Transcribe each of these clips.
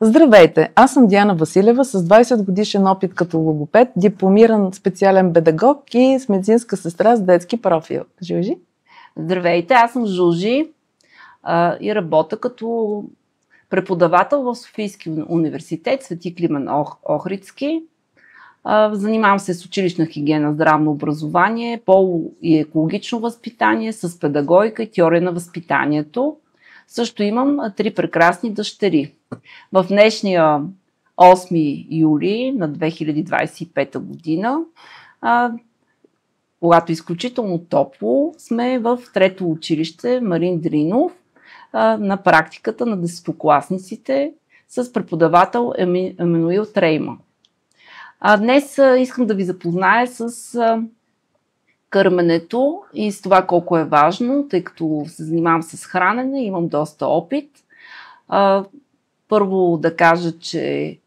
Здравейте! Аз съм Диана Василева с 20 годишен опит като логопед, дипломиран специален педагог и с медицинска сестра с детски профил. Жужи? Здравейте! Аз съм Жужи и работя като преподавател в Софийския университет Свети Климент Охридски. Занимавам се с училищна хигиена, здравно образование, поло и екологично възпитание, с педагогика и теория на възпитанието. Също имам 3 прекрасни дъщери. В днешния 8 юли на 2025 година, когато е изключително топло, сме в трето училище Марин Дринов на практиката на десетокласниците с преподавател Емануил Трейма. Днес искам да ви запозная с кърменето и с това колко е важно, тъй като се занимавам с хранене, имам доста опит. Първо да кажа, че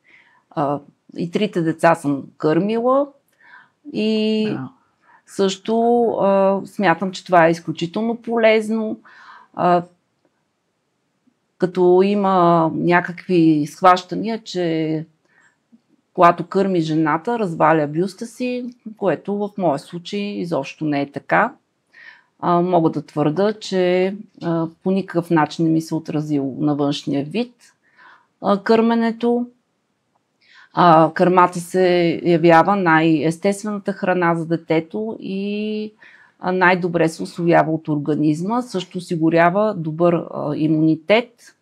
и 3 деца съм кърмила и също смятам, че това е изключително полезно. Като има някакви схващания, че когато кърми жената, разваля бюста си, което в моя случай изобщо не е така. Мога да твърда, че по никакъв начин не ми се отразило на външния вид кърменето. Кърмата се явява най-естествената храна за детето и най-добре се усвоява от организма. Също осигурява добър имунитет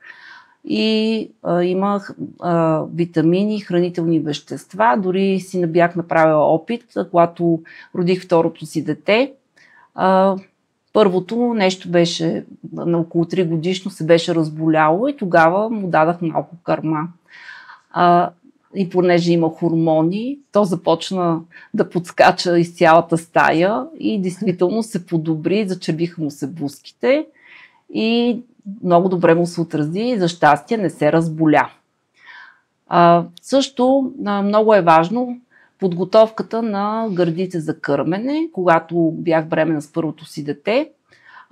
и има витамини, хранителни вещества. Дори си не бях направила опит, когато родих второто си дете. Първото нещо беше на около 3 годишно се беше разболяло и тогава му дадах малко кърма. И понеже има хормони, то започна да подскача из цялата стая и действително се подобри, зачервиха му се буските и много добре му се отрази и за щастие не се разболя. Също много е важно подготовката на гърдите за кърмене. Когато бях бременна с първото си дете,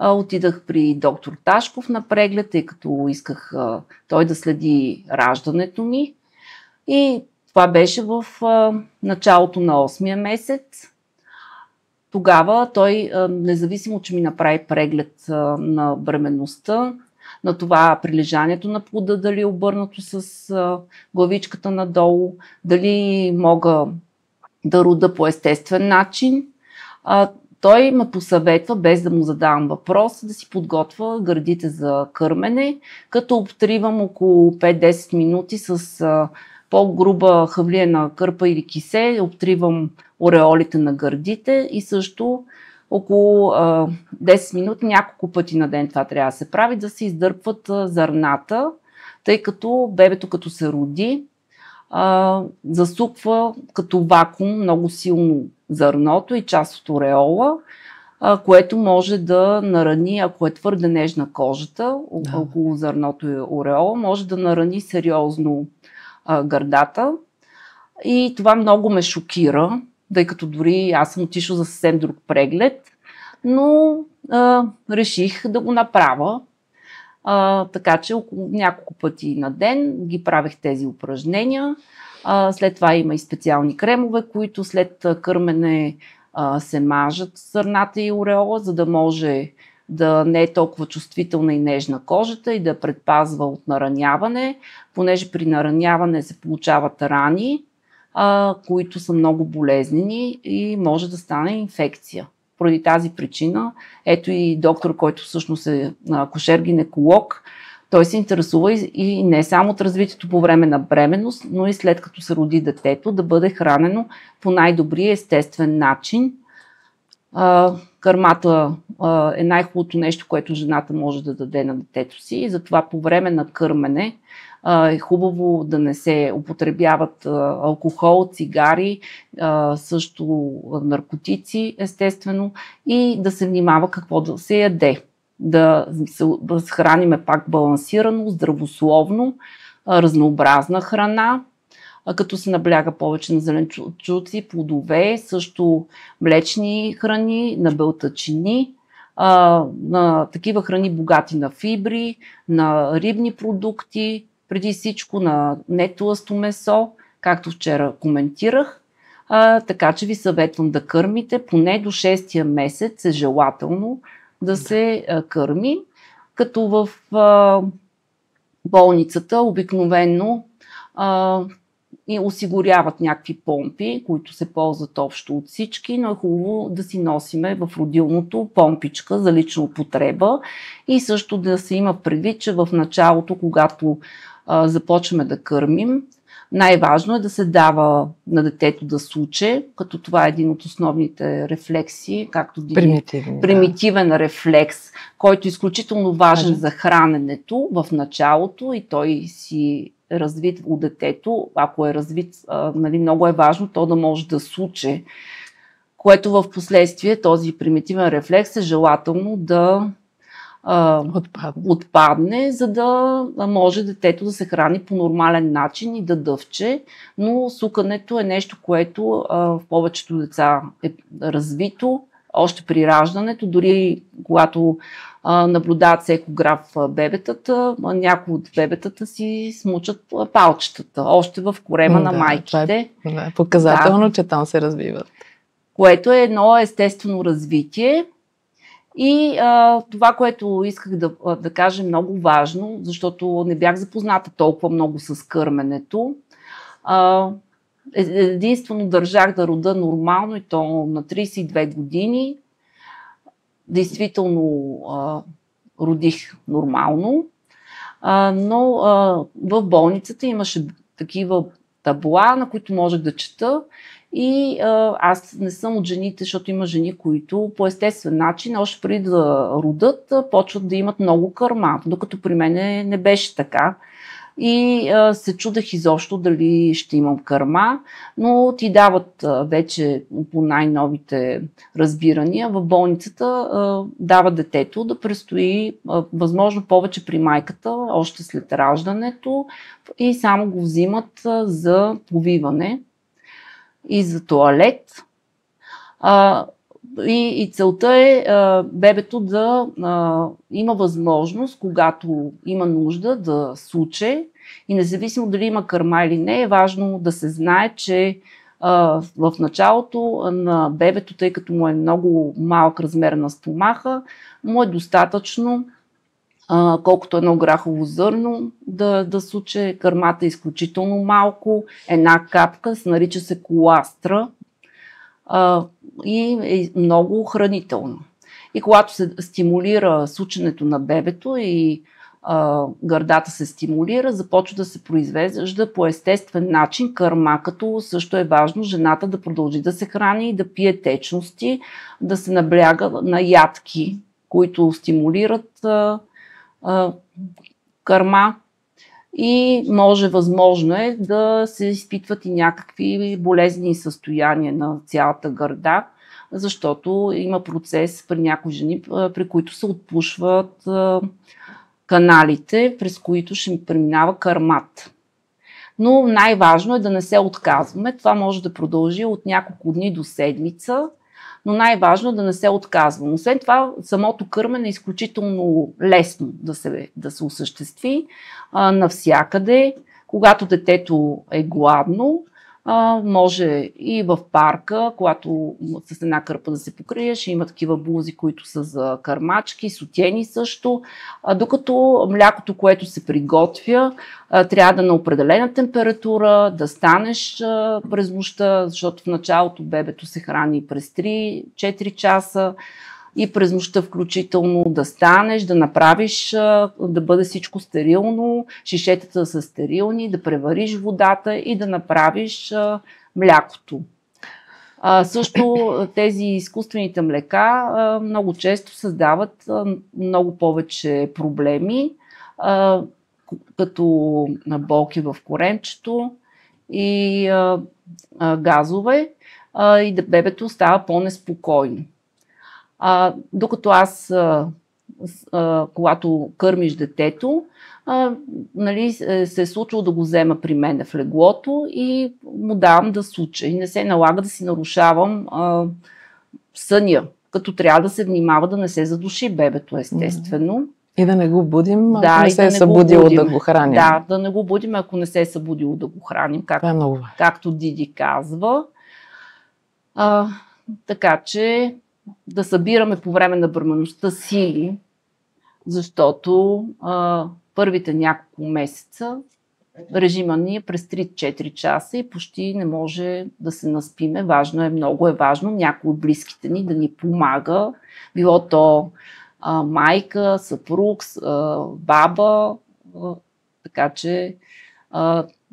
отидах при доктор Ташков на преглед, тъй като исках той да следи раждането ми. И това беше в началото на 8-я месец. Тогава той, независимо, че ми направи преглед на бременността, на това прилежанието на плода, дали е обърнато с главичката надолу, дали мога да рода по естествен начин, той ме посъветва, без да му задавам въпрос, да си подготвя гърдите за кърмене, като обтривам около 5-10 минути с по-груба хавлиена кърпа или кисе, обтривам ореолите на гърдите и също около 10 минути, няколко пъти на ден това трябва да се прави, да се издърпват зърната, тъй като бебето като се роди, засуква като вакуум много силно зърното и част от ореола, което може да нарани, ако е твърде нежна кожата, около зърното и ореола, може да нарани сериозно гърдата. И това много ме шокира, тъй като дори аз съм отишла за съвсем друг преглед, но реших да го направя. Така че около няколко пъти на ден ги правех тези упражнения. След това има и специални кремове, които след кърмене се мажат зърната и ореола, за да може да не е толкова чувствителна и нежна кожата и да предпазва от нараняване, понеже при нараняване се получават рани, които са много болезнени и може да стане инфекция. Поради тази причина, ето и доктор, който всъщност е акушер-гинеколог, той се интересува и не само от развитието по време на бременност, но и след като се роди детето, да бъде хранено по най-добрия естествен начин. Кърмата е най-хубавото нещо, което жената може да даде на детето си и затова по време на кърмене е хубаво да не се употребяват алкохол, цигари, също наркотици, естествено, и да се внимава какво да се яде. Да се храниме пак балансирано, здравословно, разнообразна храна, като се набляга повече на зеленчуци, плодове, също млечни храни, на белтъчини, на такива храни богати на фибри, на рибни продукти, преди всичко на нетлъсто месо, както вчера коментирах, така че ви съветвам да кърмите поне до 6-я месец е желателно да се кърми, като в болницата обикновено и осигуряват някакви помпи, които се ползват общо от всички, но е хубаво да си носиме в родилното помпичка за лична употреба и също да се има предвид, че в началото, когато започваме да кърмим, най-важно е да се дава на детето да суче, като това е един от основните рефлекси, както примитивен рефлекс, който е изключително важен за храненето в началото и той си развит у детето. Ако е развит, много е важно то да може да суче, което в последствие този примитивен рефлекс е желателно да отпадне, за да може детето да се храни по нормален начин и да дъвче, но сукането е нещо, което в повечето деца е развито още при раждането, дори когато наблюдават с екограф бебетата, някои от бебетата си смучат палчетата, още в корема на майките. Това е показателно, че там се развиват. Което е едно естествено развитие. И това, което исках да кажа, е много важно, защото не бях запозната толкова много с кърменето. Единствено държах да рода нормално и то на 32 години. Действително родих нормално, но в болницата имаше такива табла, на които можех да чета. И аз не съм от жените, защото има жени, които по естествен начин, още преди да родат, почват да имат много кърма, докато при мен не беше така. И се чудех изобщо дали ще имам кърма, но ти дават вече по най-новите разбирания в болницата, дават детето да престои възможно повече при майката, още след раждането и само го взимат за повиване и за тоалет. И целта е бебето да има възможност, когато има нужда, да суче и независимо дали има кърма или не, е важно да се знае, че в началото на бебето, тъй като му е много малък размер на стомаха, му е достатъчно колкото едно грахово зърно да суче. Кърмата е изключително малко, една капка, нарича се коластра и е много хранително. И когато се стимулира сученето на бебето и гърдата се стимулира, започва да се произвежда по естествен начин кърма, като също е важно жената да продължи да се храни и да пие течности, да се набляга на ядки, които стимулират кърма и възможно е да се изпитват и някакви болезнени състояния на цялата гърда, защото има процес при някои жени, при които се отпушват каналите, през които ще преминава кърмата. Но най-важно е да не се отказваме. Това може да продължи от няколко дни до седмица, но най-важно е да не се отказвам. Освен това, самото кърмене е изключително лесно да се осъществи навсякъде. Когато детето е гладно, може и в парка, когато с една кърпа да се покриеш, има такива блузи, които са за кърмачки, сутени също. Докато млякото, което се приготвя, трябва да е на определена температура, да станеш през нощта, защото в началото бебето се храни през 3-4 часа и през нощта включително да станеш, да направиш, да бъде всичко стерилно, шишетата да са стерилни, да превариш водата и да направиш млякото. Също тези изкуствените млека много често създават много повече проблеми, като болки в коремчето и газове, и бебето става по-неспокойно. Докато аз, когато кърмиш детето, се е случило да го взема при мен в леглото и му давам да суча. И не се налага да си нарушавам съня, като трябва да се внимава да не се задуши бебето, естествено. И да не го будим, Да, ако не се е събудило да го храним. Да не го будим, ако не се е събудило да го храним, Това е много важно. както Диди казва. Така че да събираме по време на бременността сили, защото първите няколко месеца режима ни е през 3-4 часа и почти не може да се наспиме. Много е важно някой от близките ни да ни помага, било то майка, съпруг, баба, така че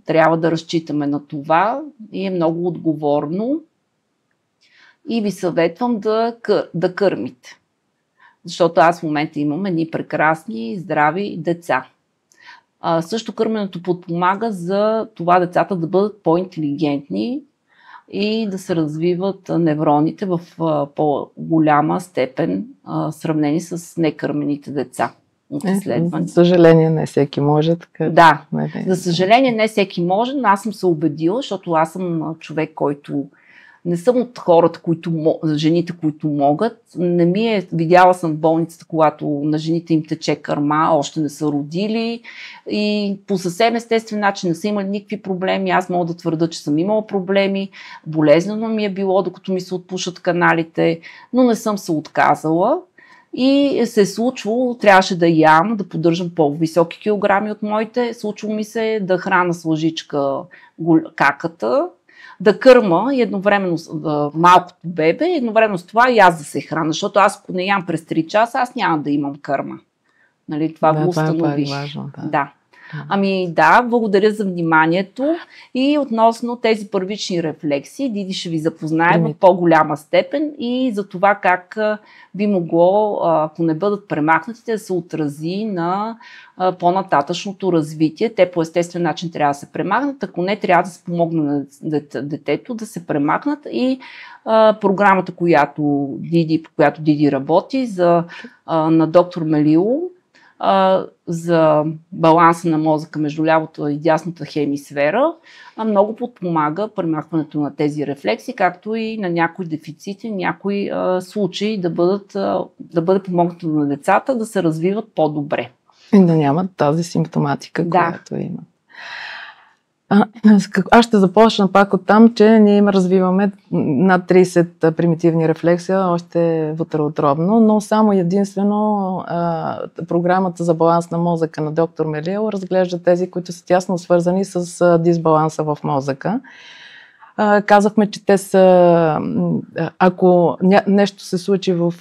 трябва да разчитаме на това и е много отговорно. И ви съветвам да кърмите, защото аз в момента имам едни прекрасни, здрави деца. Също кърменето подпомага за това децата да бъдат по-интелигентни и да се развиват невроните в по-голяма степен в сравнение с некърмените деца. За съжаление не всеки може. Така. Да, за съжаление не всеки може, но аз съм се убедила, защото аз съм човек, който не съм от хората, жените, които могат. Не ми е, видяла съм в болницата, когато на жените им тече кърма, още не са родили и по съвсем естествен начин не са имали никакви проблеми. Аз мога да твърда, че съм имала проблеми. Болезнено ми е било, докато ми се отпушат каналите, но не съм се отказала. И се е случвало, трябваше да ям, да поддържам по-високи килограми от моите. Случвало ми се да храна с лъжичка каката, да кърма и едновременно малкото бебе, и едновременно с това и аз да се храна, защото аз ако не ям през 3 часа, аз няма да имам кърма. Нали, това го установих. Това е важно, да. Благодаря за вниманието и относно тези първични рефлекси, Диди ще ви запознае в по-голяма степен и за това как би могло, ако не бъдат премахнати, да се отрази на по-нататъчното развитие. Те по естествен начин трябва да се премахнат, ако не, трябва да се помогне на детето да се премахнат и програмата, по която Диди работи на доктор Мелило, за баланса на мозъка между лявата и дясната хемисфера, много подпомага премахването на тези рефлекси, както и на някои дефицити, някои случаи да бъде помогнато на децата да се развиват по-добре. И да нямат тази симптоматика, която имат. Аз ще започна пак от там, че ние развиваме над 30 примитивни рефлекси, още вътреутробно, но само единствено програмата за баланс на мозъка на доктор Мелило разглежда тези, които са тясно свързани с дисбаланса в мозъка. Казахме, че те са, ако нещо се случи в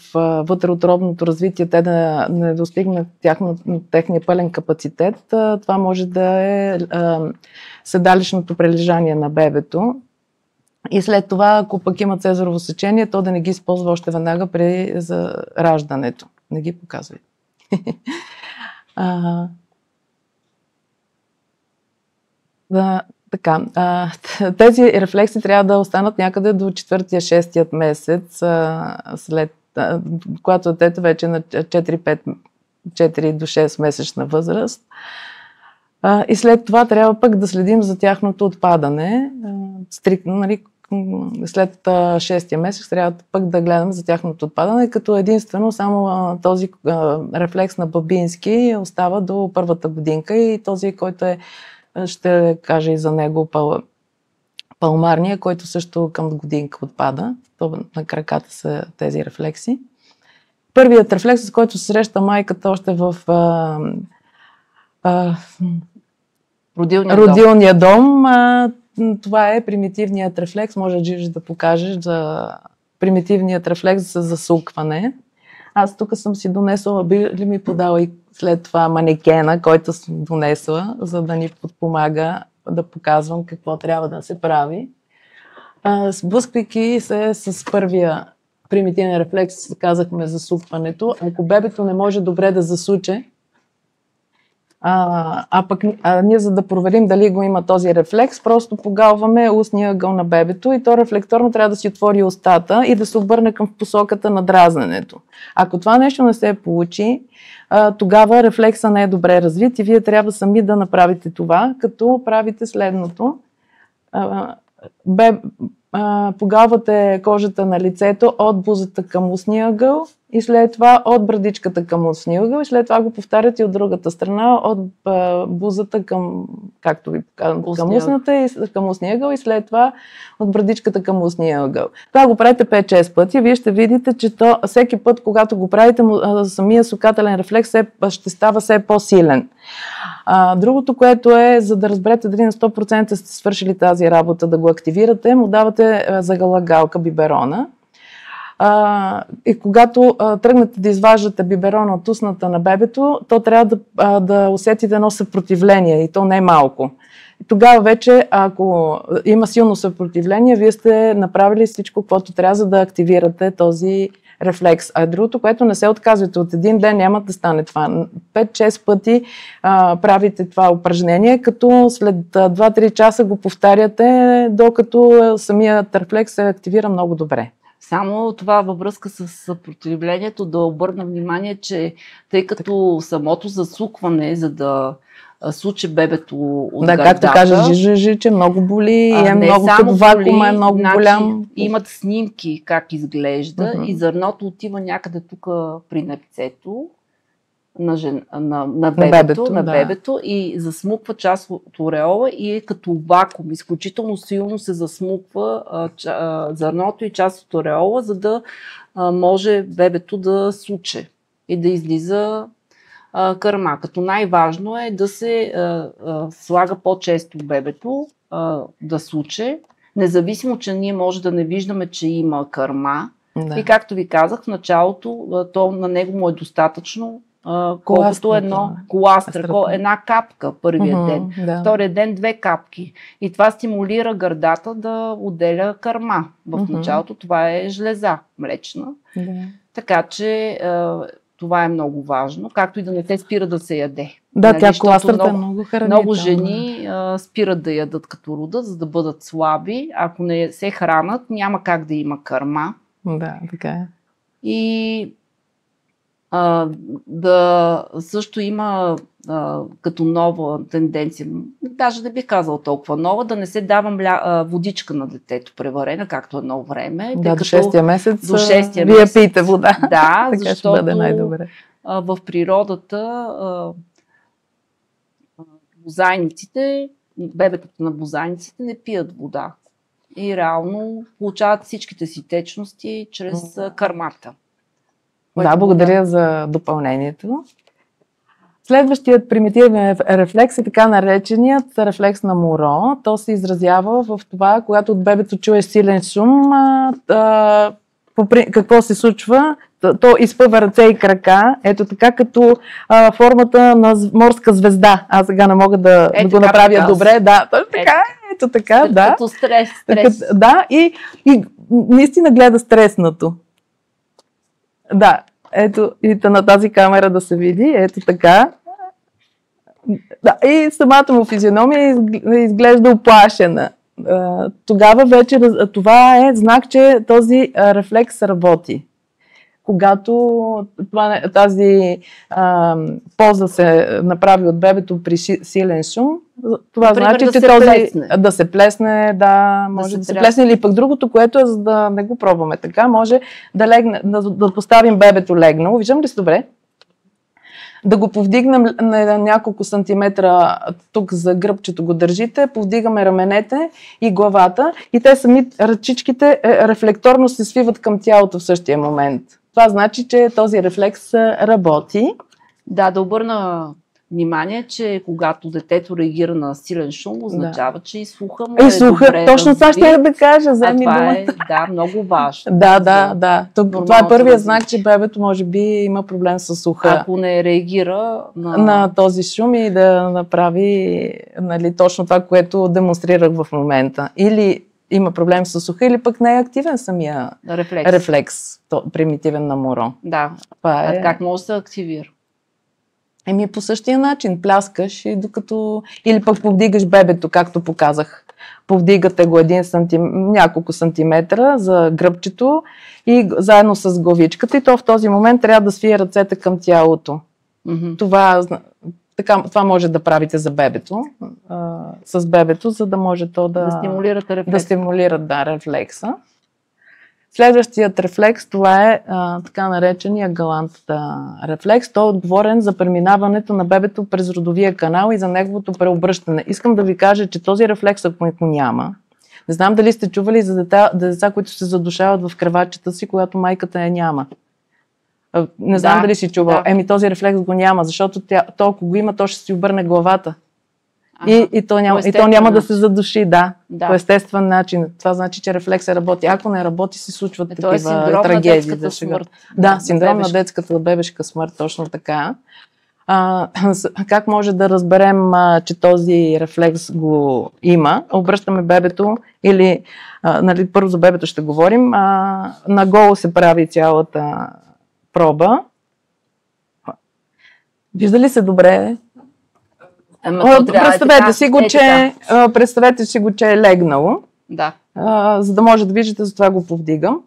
вътреутробното развитие, те да не достигнат техния пълен капацитет, това може да е седалищното прилежание на бебето. И след това, ако пък има цезарово сечение, то да не ги използва още веднага за раждането. Не ги показвай. Така, тези рефлекси трябва да останат някъде до 4-6 месец, след когато детето вече е на 4 до 6 месечна възраст. И след това трябва пък да следим за тяхното отпадане. Стриктно, нали, след 6-я месец трябва пък да гледаме за тяхното отпадане, като единствено само този рефлекс на бабински остава до първата годинка и този, който ще кажа и за него, палмарния, който също към годинка отпада. То на краката са тези рефлекси. Първият рефлекс, с който се среща майката още в родилния дом, това е примитивният рефлекс. Може да покажеш за примитивният рефлекс за засукване. Аз тук съм си донесла, би ли ми подала и след това манекена, който съм донесла, за да ни подпомага да показвам какво трябва да се прави. Сблъсквайки се с първия примитивен рефлекс, казахме засукването. Ако бебето не може добре да засуче, ние за да проверим дали го има този рефлекс, просто погалваме устния ъгъл на бебето и то рефлекторно трябва да си отвори устата и да се обърне към посоката на дразненето. Ако това нещо не се получи, тогава рефлекса не е добре развит и вие трябва сами да направите това, като правите следното. Погалвате кожата на лицето от бузата към устния ъгъл и след това от брадичката към устния ъгъл и след това го повтаряте и от другата страна, от бузата към, както ви показвам, към устната и към устния ъгъл и след това от брадичката към устния ъгъл. Това го правите 5-6 пъти. Вие ще видите, че всеки път, когато го правите, самия сукателен рефлекс ще става все по-силен. Другото, което е, за да разберете дали на 100% сте свършили тази работа, да го активирате, му давате загалагалка биберона. И когато тръгнете да изваждате биберона от устната на бебето, то трябва да усетите едно съпротивление и то не е малко. И тогава вече, ако има силно съпротивление, вие сте направили всичко, което трябва, за да активирате този рефлекс. А другото, което не се отказвате от един ден, няма да стане това. 5-6 пъти правите това упражнение, като след 2-3 часа го повтаряте, докато самият рефлекс се активира много добре. Само това във връзка с съпротивлението да обърна внимание, че тъй като самото засукване, за да суче бебето от гърдата... Да, както кажа Жижи, че много боли и е много като вакуум, е много голям. Имат снимки как изглежда и зърното отива някъде тук при непцето на бебето и засмуква част от ореола и е като вакуум. Изключително силно се засмуква зърното и част от ореола, за да може бебето да суче и да излиза кърма. Като най-важно е да се слага по-често бебето да суче, независимо, че ние може да не виждаме, че има кърма. Да. И както ви казах в началото, то на него му е достатъчно колкото една капка първия ден, втория ден 2 капки. И това стимулира гърдата да отделя кърма. В началото това е жлеза млечна. Така че това е много важно, както и да не се спира да се яде. Да, тя коластрата е много хранителна. Много жени спират да ядат като родят, за да бъдат слаби. Ако не се хранат, няма как да има кърма. Да, така е. И също има като нова тенденция, даже не бих казала толкова нова, да не се дава водичка на детето преварена, както едно време. Да, до 6-я месец до 6-я вие пиете вода. Да, така защото ще бъде най-добре. В природата бозайниците, бебетата на бозайниците не пият вода. И реално получават всичките си течности чрез кърмата. Да, благодаря за допълнението. Следващият примитивен рефлекс е така нареченият рефлекс на Муро. То се изразява в това, когато от бебето чуеш силен шум, какво се случва? То изпъва ръце и крака, ето така като формата на морска звезда. Аз сега не мога да го направя добре. Да, точно така, ето така, да. Като стрес. Да, и наистина гледа стреснато. Да, ето и на тази камера да се види, ето така. Да, и самата му физиономия изглежда оплашена. Тогава вече това е знак, че този рефлекс работи. Когато тази поза се направи от бебето при силен шум, това значи, че да се плесне, да може да се плесне. Или пък другото, което е, за да не го пробваме така, може да поставим бебето легнало. Виждам ли се добре? Да го повдигнем на няколко сантиметра тук за гръбчето го държите, повдигаме раменете и главата и те сами ръчичките рефлекторно се свиват към тялото в същия момент. Това значи, че този рефлекс работи. Да, да обърна внимание, че когато детето реагира на силен шум, означава, че и слуха му е добре. Точно това ще да кажа, вземи думата. Да, много важно. Да. Това е първият знак, че бебето може би има проблем с слуха. Ако не реагира на този шум и да направи точно това, което демонстрирах в момента. Или има проблем с слуха, или пък не е активен самия рефлекс примитивен на Муро. Да. Как може да се активира? По същия начин пляскаш и или пък повдигаш бебето, както показах. Повдигате го няколко сантиметра за гръбчето и заедно с главичката и то в този момент трябва да свие ръцете към тялото. Това може да правите за бебето, с бебето, за да може то да стимулирате рефлекса. Да стимулират рефлекса. Следващият рефлекс, това е така наречения галант рефлекс. Той е отговорен за преминаването на бебето през родовия канал и за неговото преобръщане. Искам да ви кажа, че този рефлекс, ако го няма, не знам дали сте чували за деца, които се задушават в креватчета си, когато майката я няма. Не знам дали си чувал. Да. Този рефлекс го няма, защото то, ако го има, то ще си обърне главата. И то няма да се задуши, по естествен начин. Това значи, че рефлексът работи. Ако не работи, се случват такива трагедии. Синдром на детската бебешка смърт, точно така. Как може да разберем, че този рефлекс го има? Обръщаме бебето или, първо за бебето ще говорим, наголо се прави цялата проба. Вижда ли се добре? Представете си го, че е легнало, за да може да виждате, затова го повдигам.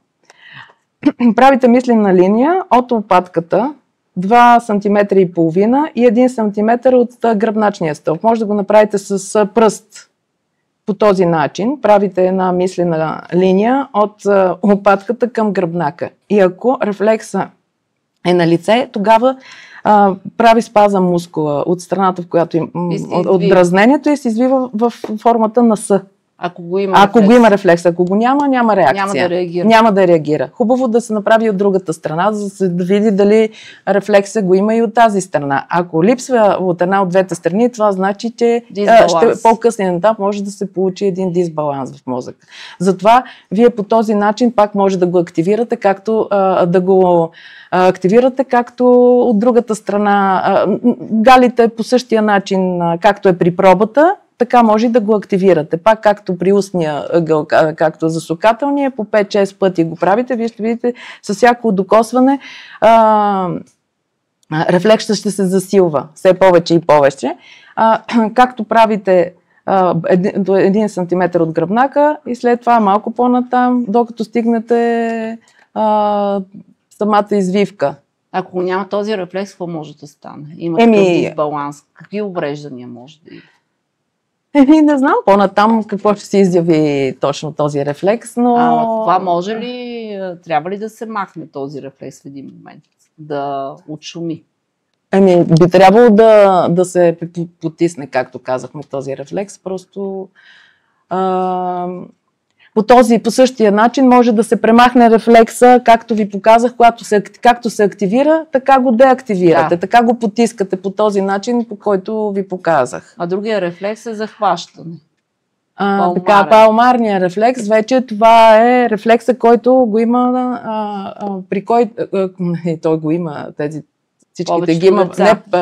Правите мислена линия от лопатката 2 см и половина и 1 см от гръбначния стълб. Може да го направите с пръст по този начин. Правите една мислена линия от лопатката към гръбнака. И ако рефлекса е на лице, тогава прави спазъм мускула от страната, в която от дразнението и се извива в формата на С. Ако го има рефлекс. Ако го няма, няма реакция. Няма да реагира. Хубаво да се направи от другата страна, за да види дали рефлекса го има и от тази страна. Ако липсва от една от двете страни, това значи, че по-късен етап може да се получи един дисбаланс в мозъка. Затова вие по този начин пак може да го активирате, както от другата страна. Галите по същия начин, както е при пробата, така може да го активирате. Пак както при устния ъгъл, както за сукателния, по 5-6 пъти го правите. Вие ще видите, с всяко докосване рефлексът ще се засилва все повече и повече. Както правите до 1 см от гръбнака и след това малко по-натам, докато стигнете самата извивка. Ако няма този рефлекс, какво може да стане? Има такъв дисбаланс. Какви увреждания може да има? Не знам по-натам какво ще се изяви точно този рефлекс, но... Това може ли, трябва ли да се махне този рефлекс в един момент? Да отшуми? Би трябвало да се потисне, както казахме, този рефлекс. Просто по същия начин може да се премахне рефлекса, както ви показах, както се активира, така го деактивирате, така го потискате по този начин, по който ви показах. А другия рефлекс е захващане. Палмарния рефлекс, вече това е рефлекса, който го има, при който той го има,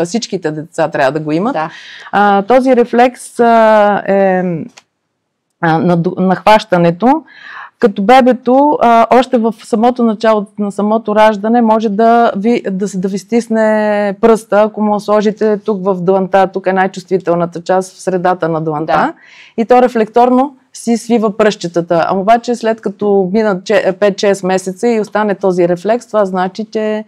всичките деца трябва да го имат. Този рефлекс е на хващането, като бебето още в самото начало на самото раждане може да ви стисне пръста, ако му сложите тук в дланта, тук е най-чувствителната част в средата на дланта и то рефлекторно си свива пръстчетата. Обаче след като минат 5-6 месеца и остане този рефлекс, това значи, че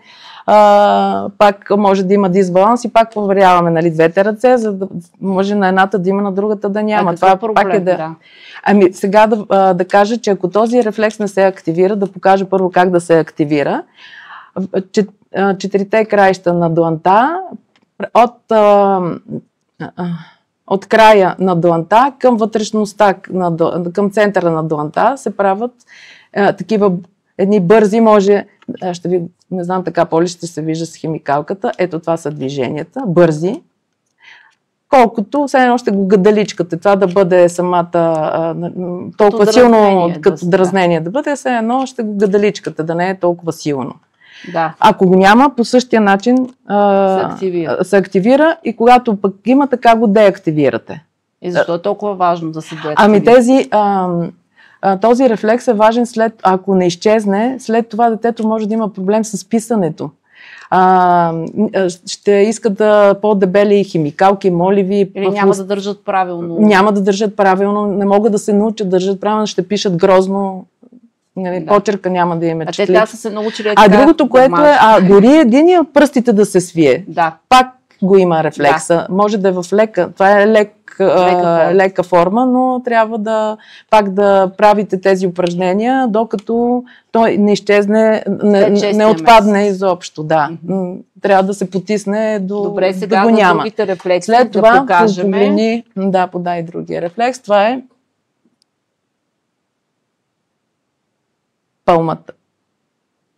пак може да има дисбаланс и пак проверяваме двете ръце, за да може на едната да има, на другата да няма. Това пак е сега да кажа, че ако този рефлекс не се активира, да покажа първо как да се активира. 4 краища на дланта от края на дланта към вътрешността, към центъра на дланта се правят такива едни бързи, не знам така по-ли ще се вижда с химикалката, ето това са движенията, бързи, колкото все едно ще го гадаличкате, това да бъде самата толкова силно, като дразнение да бъде, все едно ще го гадаличкате, да не е толкова силно. Ако го няма, по същия начин се активира и когато пък има, така го деактивирате. И защо е толкова важно да се деактивира? Този рефлекс е важен ако не изчезне, след това детето може да има проблем с писането. Ще искат по-дебели химикалки, моливи. Или няма да държат правилно. Няма да държат правилно, не могат да се научат да държат правилно, ще пишат грозно. Почерка няма да им е четлив. Те са се научили. Другото, което е, дори един от пръстите да се свие, пак го има рефлекса. Може да е в лека. Това е лек лека форма, но трябва да пак да правите тези упражнения, докато той не изчезне, не отпадне изобщо. Да. Трябва да се потисне Добре, сега да го няма. Другите рефлекси след това да покажем. Подай другия рефлекс. Това е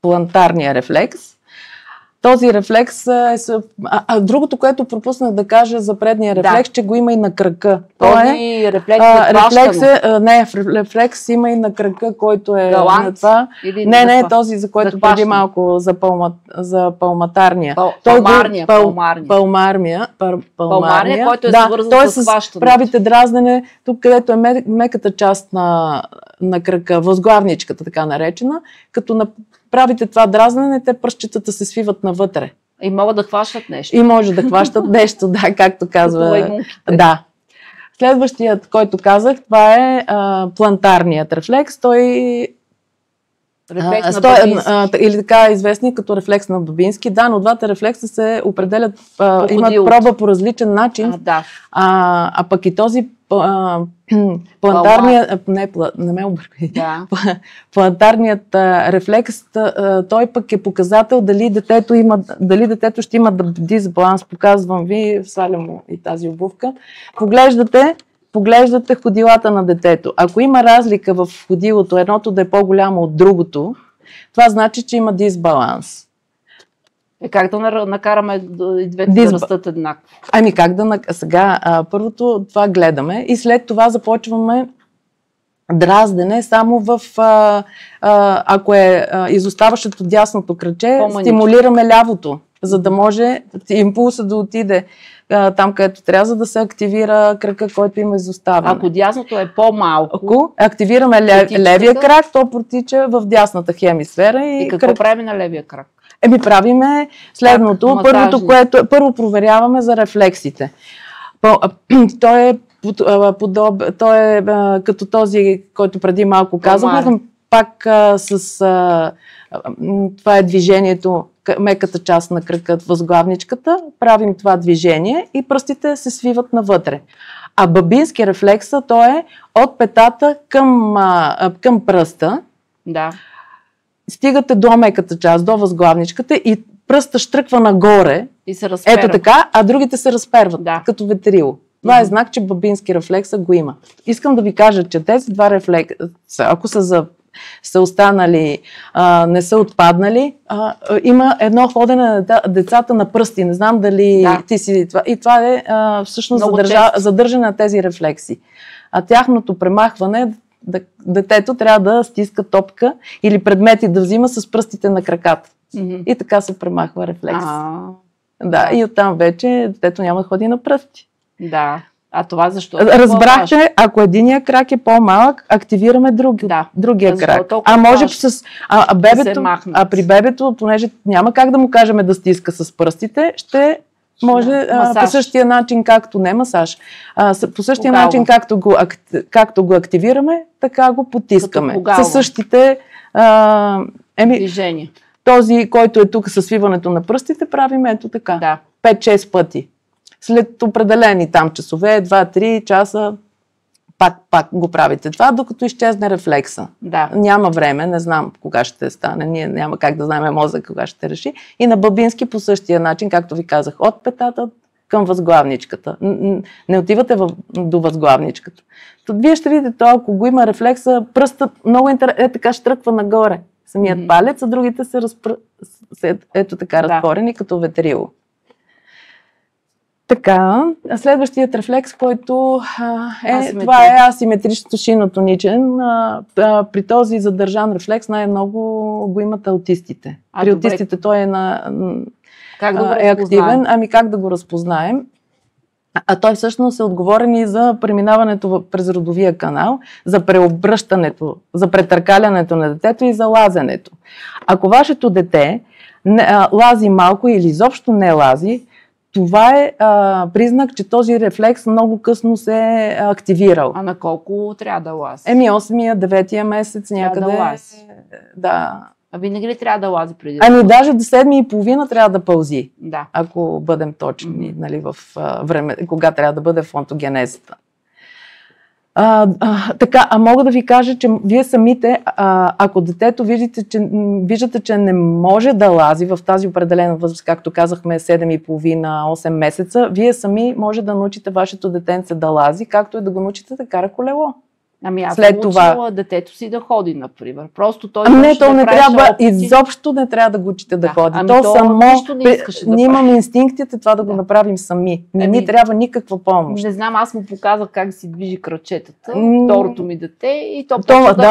плантарния рефлекс. Този рефлекс другото, което пропуснах да кажа за предния рефлекс, че го има и на крака. Този рефлекс има и на крака, който е галант, на това. Не, този, за който преди малко за палматарния. Палмарния, който е свързан с хващането. Правите дразнене тук, където е меката част на крака, възглавничката, така наречена, като правите това дразнене, те пръстчетата се свиват навътре. И могат да хващат нещо. И може да хващат нещо, да, както казва. Да. Следващият, който казах, това е плантарният рефлекс. Рефлекс на Бабински. Или така известни като рефлекс на Бабински. Да, но двата рефлекса се определят, имат проба по различен начин. А пък и този плантарният, не ме объркай. Да. Плантарният рефлекс, той пък е показател дали детето ще има дисбаланс. Показвам ви, свалям му и тази обувка. Поглеждате ходилата на детето. Ако има разлика в ходилото, едното да е по-голямо от другото, това значи, че има дисбаланс. Как да накараме и двете да растат еднакво? Сега първото това гледаме и след това започваме дразнене само ако е изоставащото дясното краче, стимулираме лявото, за да може импулса да отиде там, където трябва, за да се активира крака, който има изоставяне. Ако дясното е по-малко, ако активираме левия крак, то протича в дясната хемисфера. И какво правим на левия крак? Правиме следното. Първо проверяваме за рефлексите. Той е като този, който преди малко казахме, пак това е движението, меката част на кръка, възглавничката, правим това движение и пръстите се свиват навътре. А бабински рефлекса, той е от петата към пръста. Да. Стигате до меката част, до възглавничката и пръста штръква нагоре. И се разперва. Ето така, а другите се разперват, като ветрило. Това е знак, че бабински рефлекса го има. Искам да ви кажа, че тези два рефлекса, ако са останали, не са отпаднали, има едно ходене на децата на пръсти. Не знам дали ти си това. И това е всъщност задържане на тези рефлекси. А тяхното премахване, детето трябва да стиска топка или предмети да взима с пръстите на краката. И така се премахва рефлекс. И оттам вече детето няма да ходи на пръсти. Да. А това защо? Разбрах, че ако единия крак е по-малък, активираме другия крак. Може при бебето, понеже няма как да му кажем да стиска с пръстите, ще може по същия начин, както не масаж, по същия начин, както го активираме, така го потискаме. Със същите движения. Този, който е тук със свиването на пръстите, правим ето така. 5-6 пъти. След определени там часове, 2-3 часа, пак го правите това, докато изчезне рефлекса. Няма време, не знам кога ще стане, ние няма как да знаем мозък кога ще реши. И на бабински по същия начин, както ви казах, от петата към възглавничката. Не отивате до възглавничката. Вие ще видите, ако го има рефлекса, пръстът много така штръква нагоре. Самият палец, а другите са ето така разтворени като ветрило. Така, следващият рефлекс, който това е асиметричното шинотоничен. При този задържан рефлекс най-много го имат аутистите. При аутистите той е активен. Как да го разпознаем? Той всъщност е отговорен и за преминаването през родовия канал, за преобръщането, за претъркалянето на детето и за лазенето. Ако вашето дете лази малко или изобщо не лази, това е признак, че този рефлекс много късно се е активирал. А на колко трябва да лази? 8-9 месец някъде. Да. А винаги ли трябва да лази преди? Ами даже до 7,5 трябва да пълзи, Да. ако бъдем точни, нали, в време, кога трябва да бъде фонтогенезата. Така, мога да ви кажа, че вие самите, ако детето виждате, че не може да лази в тази определена възраст, както казахме 7,5-8 месеца, вие сами може да научите вашето детенце да лази, както и да го научите да кара колело. Ами аз След съм това учила детето си да ходи, например. Просто той не, то да не трябва, опити. изобщо не трябва да го учите да ходи. Ами то то само, нищо не искаше да ние прави. имаме инстинктите това да го направим сами. Не ни трябва никаква помощ. Не знам, аз му показах как си движи крачетата, второто ми дете, и то да ходи. да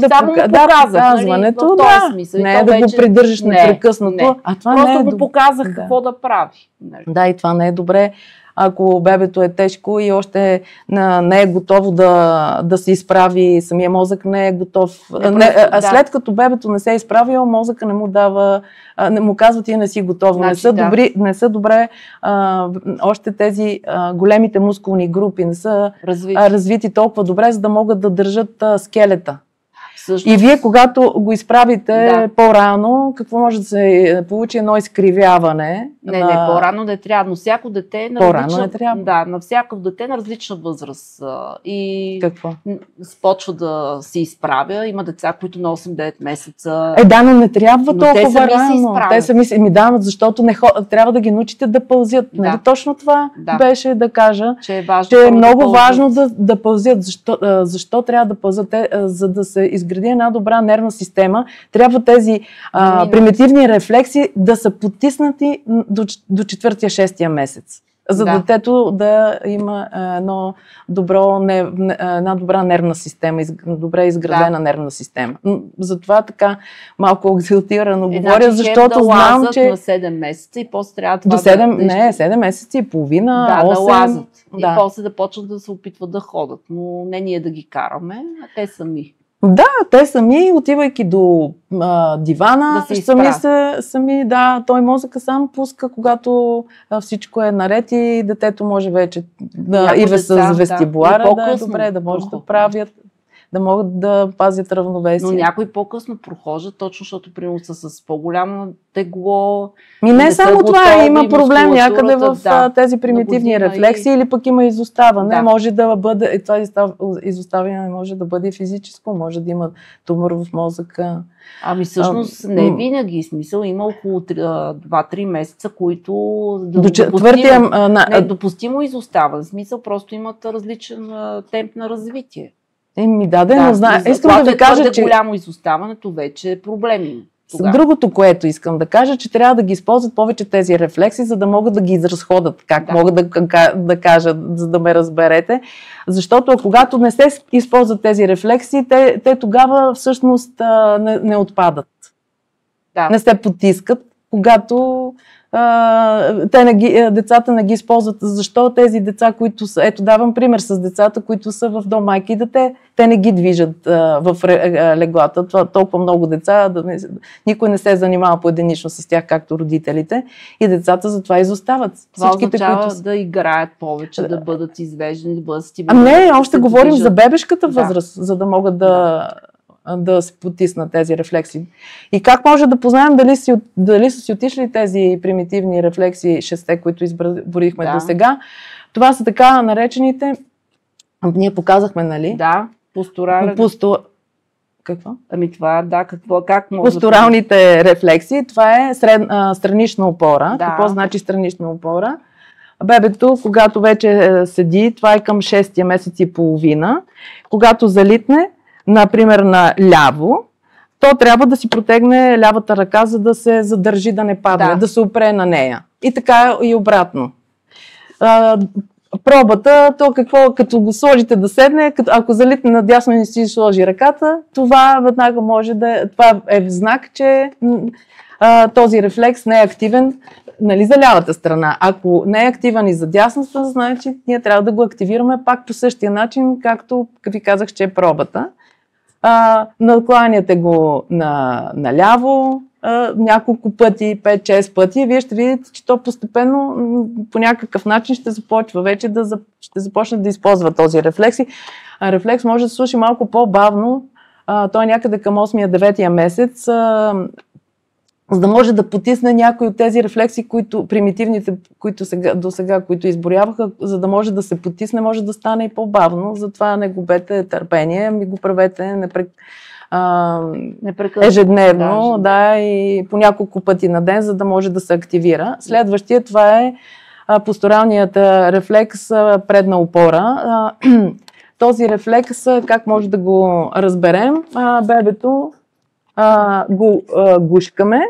само му показах, показването, в този смисъл. Не е да го придържаш непрекъснато. А това просто не е му показах какво да прави. Да, и това не е добре. Ако бебето е тежко и още не е готово да се изправи, самия мозък не е готов. След като бебето не се е изправил, мозъка не му дава, не му казва, ти не си готов. Значи, не са добре още тези големите мускулни групи, не са развити толкова добре, за да могат да държат скелета. И вие, когато го изправите по-рано, какво може да се получи? Едно изкривяване. Не, по-рано не трябва, но всяко дете на на всяко дете на различна възраст. И какво? Започва да се изправя. Има деца, които на 8-9 месеца. Но не трябва толкова рано. Те сами се защото трябва да ги научите да пълзят. Нали? Точно това беше да кажа, че е много важно да пълзят. Защо трябва да пълзят? За да се изгради една добра нервна система, трябва тези примитивни рефлекси да са потиснати до 4-6 месец. За детето да има една добра нервна система, добре изградена нервна система. Затова така малко екзалтирано говоря, защото знам, че на 7 месеца и после трябва това 7 месеца и половина, 8. Да лазят. И после да почнат да се опитват да ходят. Но не ние да ги караме, а те сами. Да, те сами, отивайки до дивана, той мозъка сам пуска, когато всичко е наред и детето може вече с вестибулара да е добре, да може да правят, да могат да пазят равновесие. Но някои по-късно прохождат, точно защото примерно са с по-голямо тегло. Не само това, има проблем някъде в тези примитивни рефлекси или пък има изоставане. Може да бъде, и това изоставяне може да бъде физическо, може да има тумор в мозъка. Ами всъщност не винаги, смисъл има около 2-3 месеца, които допустимо изоставане. В смисъл просто имат различен темп на развитие. Но искам да ви кажа, че голямо изоставането вече е проблем. Другото, което искам да кажа, че трябва да ги използват повече тези рефлекси, за да могат да ги изразходят, мога да кажа, за да ме разберете. Защото когато не се използват тези рефлекси, те тогава всъщност не отпадат. Не се потискат, когато децата не ги използват. Защо тези деца, които са... Ето давам пример с децата, които са в дом майка и дете. Те не ги движат в леглата. Това толкова много деца, никой не се занимава поединично с тях, както родителите. И децата затова изостават. Това означава да играят повече, да бъдат извеждани, да бъдат стимулирани. Още говорим за бебешката възраст, за да могат да се потиснат тези рефлекси. И как може да познаем дали са си отишли тези примитивни рефлекси, 6, които изборихме до сега. Това са така наречените, ние показахме, нали? Да, посторален. Какво? Ами това, как може посторалните рефлекси, това е странична опора. Какво значи странична опора? Бебето, когато вече седи, това е към 6-я месец и половина, когато залитне, например, на ляво, то трябва да си протегне лявата ръка, за да се задържи, да не падне, да се опре на нея. И така и обратно. Пробата, като го сложите да седне, ако залитне надясно и не си сложи ръката, това веднага може това е знак, че този рефлекс не е активен, нали, за лявата страна. Ако не е активен и за дясната, значи ние трябва да го активираме пак по същия начин, както ви казах, че е пробата. Накланяте го наляво няколко пъти, 5-6 пъти, вие ще видите, че то постепенно по някакъв начин ще започва вече ще започне да използва този рефлекс. Рефлекс може да се случи малко по-бавно, той е някъде към 8-9 месец, за да може да потисне някои от тези рефлекси, примитивните, които до сега, които изборяваха, за да може да се потисне, може да стане и по-бавно. Затова не губете търпение, ми го правете ежедневно, и по няколко пъти на ден, за да може да се активира. Следващия, това е постуралният рефлекс предна опора. Този рефлекс, как може да го разберем? Бебето го гушкаме,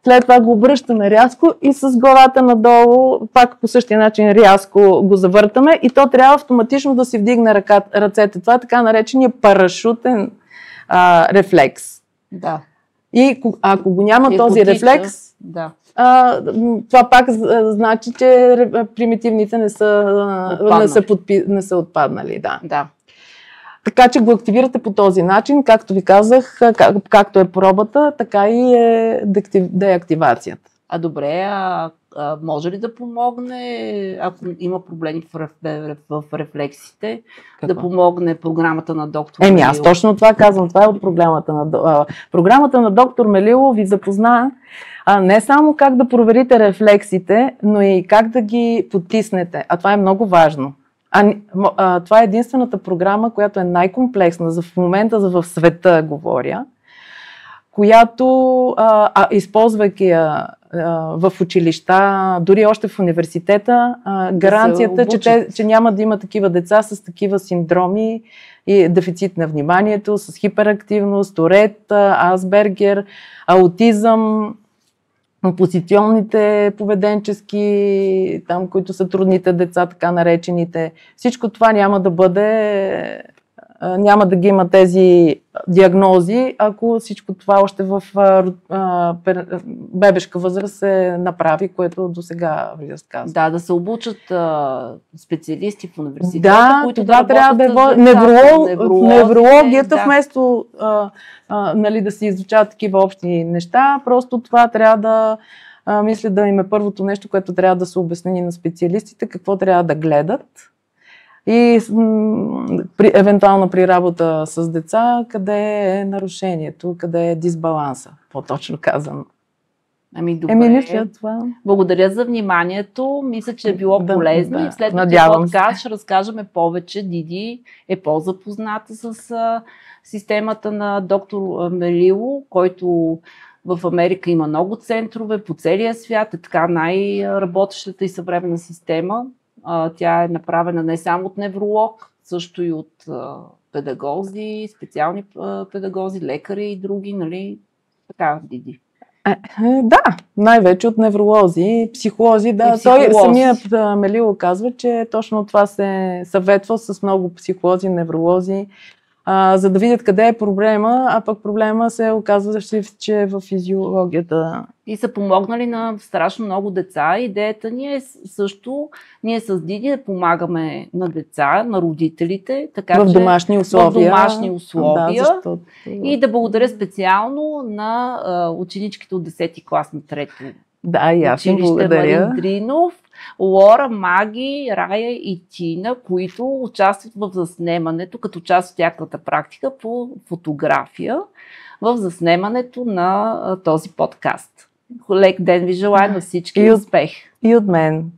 след това го обръщаме рязко и с главата надолу, пак по същия начин рязко го завъртаме и то трябва автоматично да си вдигне ръцете. Това е така наречения парашутен рефлекс. Да. И ако го няма този рефлекс, това пак значи, че примитивните не са отпаднали. Да. Така че го активирате по този начин, както ви казах, както е пробата, така и е деактивацията. Добре, може ли да помогне, ако има проблеми в рефлексите, да помогне програмата на доктор Мелило? Аз точно това казвам, това е от програмата на програмата на доктор Мелило ви запозна не само как да проверите рефлексите, но и как да ги потиснете. Това е много важно. Това е единствената програма, която е най-комплексна в момента в света, говоря, която, използвайки я в училища, дори още в университета, гаранцията, че няма да има такива деца с такива синдроми и дефицит на вниманието, с хиперактивност, Турет, Асбергер, аутизъм, опозиционните поведенчески, там, които са трудните деца, така наречените. Всичко това няма да ги има тези диагнози, ако всичко това още в бебешка възраст се направи, което до сега ви разказвам. Да се обучат специалисти в университета, които това трябва да е неврологията, вместо да се изучават такива общи неща, просто това трябва да мисля да им е първото нещо, което трябва да се обясни на специалистите, какво трябва да гледат. И евентуално при работа с деца, къде е нарушението, къде е дисбаланса, по-точно казано. Добре. Това. Благодаря за вниманието. Мисля, че е било полезно и в следващия подкаст ще разкажем повече. Диди е по-запозната с системата на доктор Мелило, който в Америка има много центрове по целия свят. Е така най-работещата и съвременна система. Тя е направена не само от невролог, също и от педагози, специални педагози, лекари и други, нали? Така, Диди. Най-вече от невролози, психолози. Той самият Мелило казва, че точно това се съветва с много психолози, невролози, за да видят къде е проблема, а пък проблема се оказва, че е в физиологията. И са помогнали на страшно много деца. Идеята ни е също, ние с Диди да помагаме на деца, на родителите, така в домашни условия. И да благодаря специално на ученичките от 10-ти клас на 3-то. И аз им благодаря. Марин Дринов, Лора, Маги, Рая и Тина, които участват в заснемането, като част от тяхната практика по фотография, в заснемането на този подкаст. Лек ден ви желая на всички и успех! И от мен!